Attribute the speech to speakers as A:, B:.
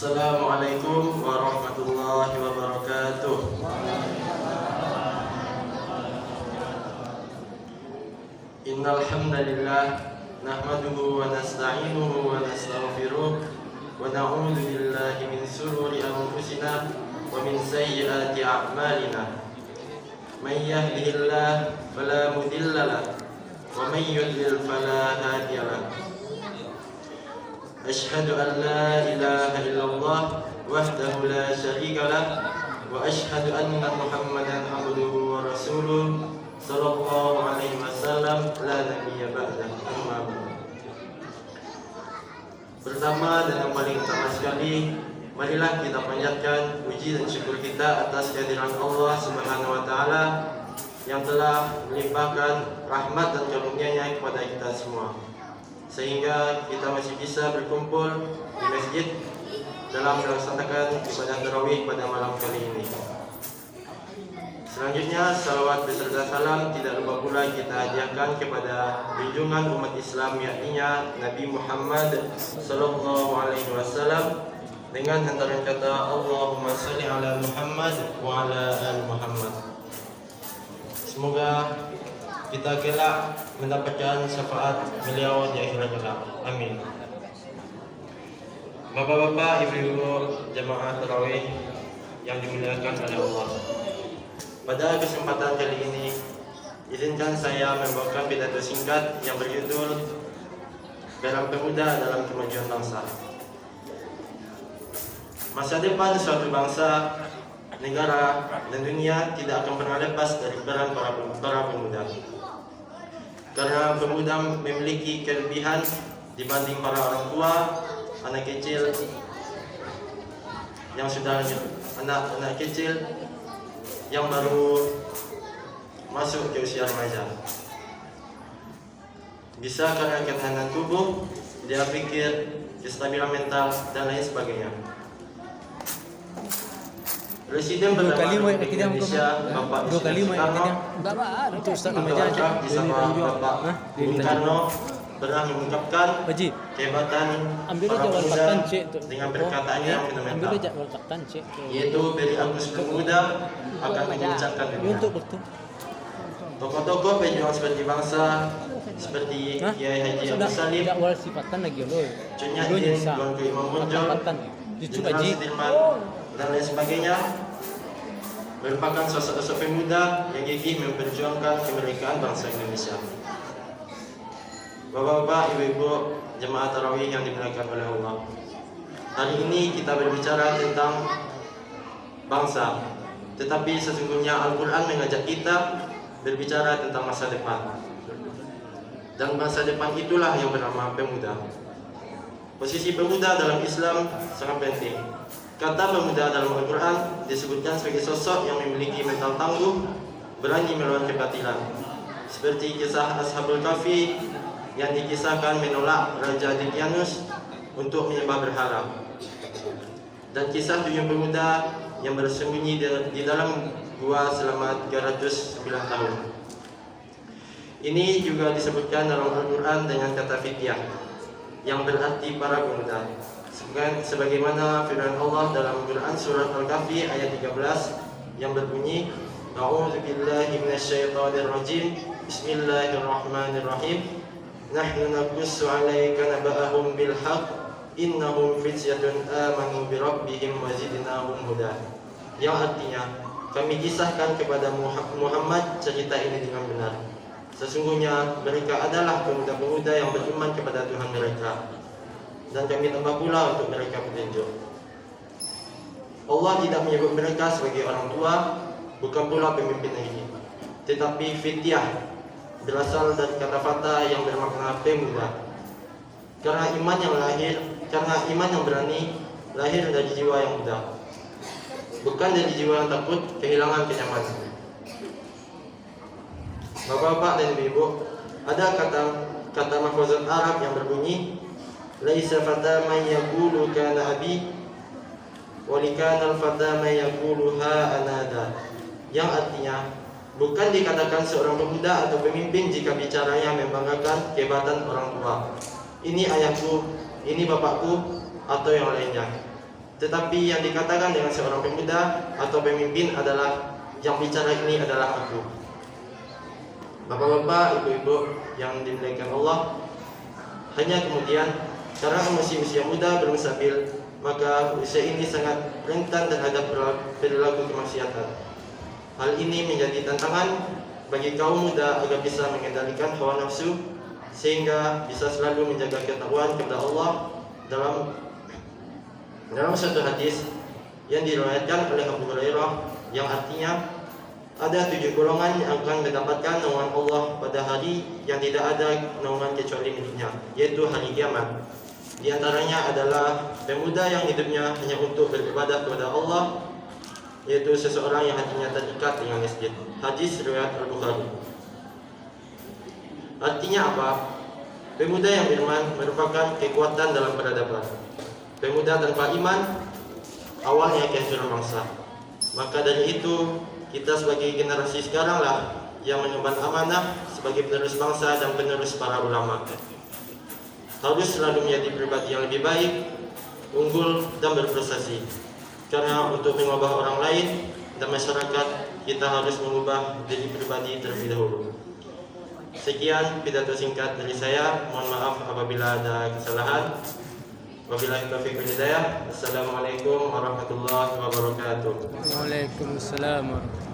A: Assalamualaikum warahmatullahi wabarakatuh. Innal hamdalillah nahmaduhu wa nasta'inuhu wa nastaghfiruh wa na'udzu billahi min shururi anfusina wa min sayyiati a'malina. May yahdihillahu fala mudilla lahu wa may yudlil fala hadiya lahu. Asyhadu an la ilaha illallah wahdahu la syarika lah wa asyhadu anna Muhammadan abduhu wa rasuluh sallallahu alaihi wasallam la nabiyya ba'da. Amma ba'd. Pertama dan yang paling utama sekali, marilah kita panjatkan puji dan syukur kita atas kehadiran Allah Subhanahu wa taala yang telah melimpahkan rahmat dan karunia-Nya kepada kita semua, sehingga kita masih bisa berkumpul di masjid dalam melaksanakan ibadah tarawih pada malam kali ini. Selanjutnya, salawat beserta salam tidak lupa pula kita hadiahkan kepada junjungan umat Islam, yakni Nabi Muhammad sallallahu alaihi wasallam, dengan hantaran kata Allahumma shalli ala Muhammad wa ala ali Muhammad. Semoga kita kelak mendapatkan syafaat beliau di akhirat kelak. Amin. Bapak-bapak, ibu-ibu jamaah tarawih yang dimuliakan oleh Allah, pada kesempatan kali ini izinkan saya membawakan pidato singkat yang berjudul Garam Pemuda dalam Kemajuan Bangsa. Masa depan suatu bangsa, negara, dan dunia tidak akan pernah lepas dari peran para pemuda. Karena pemuda memiliki kelebihan dibanding para orang tua, anak kecil yang sudah anak kecil yang baru masuk ke usia remaja. Bisa karena ketahanan tubuh, dia pikir, kestabilan mental, dan lain sebagainya. Presiden pertama Indonesia Bapak Bapak Bung Karno pernah mengungkapkan kehebatan para pemuda dengan perkataannya yang fundamental, yaitu beri aku pemuda akan mengucapkan dunia. Tokoh-tokoh pejuang seperti bangsa seperti Kiai Haji Abdul Salim, Cut Nyahdin, Tuanku Imam Bonjol, Jenderal Sudirman, dan lain sebagainya merupakan sosok-sosok pemuda yang gigih memperjuangkan kemerdekaan bangsa Indonesia. Bapak-bapak, ibu-ibu jemaah tarawih yang dimuliakan oleh Allah, hari ini kita berbicara tentang bangsa, tetapi sesungguhnya Al-Quran mengajak kita berbicara tentang masa depan, dan masa depan itulah yang bernama pemuda. Posisi pemuda dalam Islam sangat penting. Kata pemuda dalam Al-Quran disebutkan sebagai sosok yang memiliki mental tangguh, berani melawan kebatilan, seperti kisah Ashabul Kahfi yang dikisahkan menolak Raja Daqyanus untuk menyembah berhala, dan kisah 7 pemuda yang bersembunyi di dalam gua selama 309 tahun. Ini juga disebutkan dalam Al-Quran dengan kata fityah, yang berarti para pemuda, sebagaimana firman Allah dalam Quran surat Al-Kahfi ayat 13 yang berbunyi, A'udzubillahi minasyaitonirrajim, Bismillahirrahmanirrahim, Nahnu naqussu 'alaika naba'ahum bil haqq, innahum fityatun amanu bi rabbihim wa zidnahum huda. Yang artinya, kami kisahkan kepada Muhammad cerita ini dengan benar. Sesungguhnya mereka adalah pemuda-pemuda yang beriman kepada Tuhan mereka, dan kami tambah pula untuk mereka petunjuk. Allah tidak menyebut mereka sebagai orang tua, bukan pula pemimpin negeri, tetapi fityah berasal dari kata fata yang bermakna pemuda. Karena iman yang berani lahir dari jiwa yang muda, bukan dari jiwa yang takut kehilangan kenyamanan. Bapak-bapak dan ibu, ada kata mahfuzat Arab yang berbunyi, Laisa fata man yaqulu kana abi wa likana al-fata man yaqulu ha anada. Yang artinya, bukan dikatakan seorang pemuda atau pemimpin jika bicaranya membanggakan kehebatan orang tua. Ini ayahku, ini bapakku, atau yang lainnya. Tetapi yang dikatakan dengan seorang pemuda atau pemimpin adalah yang bicara ini adalah aku. Bapak-bapak, ibu-ibu yang dimuliakan Allah, hanya kemudian karena masih usia muda belum stabil, maka usia ini sangat rentan terhadap perilaku kemaksiatan. Hal ini menjadi tantangan bagi kaum muda agar bisa mengendalikan hawa nafsu sehingga bisa selalu menjaga ketakwaan kepada Allah. Dalam satu hadis yang diriwayatkan oleh Abu Hurairah yang artinya ada 7 golongan yang akan mendapatkan naungan Allah pada hari yang tidak ada naungan kecuali miliknya, yaitu hari kiamat. Di antaranya adalah pemuda yang hidupnya hanya untuk beribadah kepada Allah, yaitu seseorang yang hatinya terikat dengan masjid. Hadis riwayat Al-Bukhari. Artinya apa? Pemuda yang beriman merupakan kekuatan dalam peradaban. Pemuda tanpa iman awalnya kehancuran bangsa. Maka dari itu kita sebagai generasi sekarang lah yang mengemban amanah sebagai penerus bangsa dan penerus para ulama. Harus selalu menjadi pribadi yang lebih baik, unggul dan berprestasi. Karena untuk mengubah orang lain dan masyarakat, kita harus mengubah diri pribadi terlebih dahulu. Sekian pidato singkat dari saya. Mohon maaf apabila ada kesalahan. Wabillahi taufiq wal hidayah. Assalamualaikum warahmatullahi wabarakatuh.
B: Waalaikumsalam warahmatullahi wabarakatuh.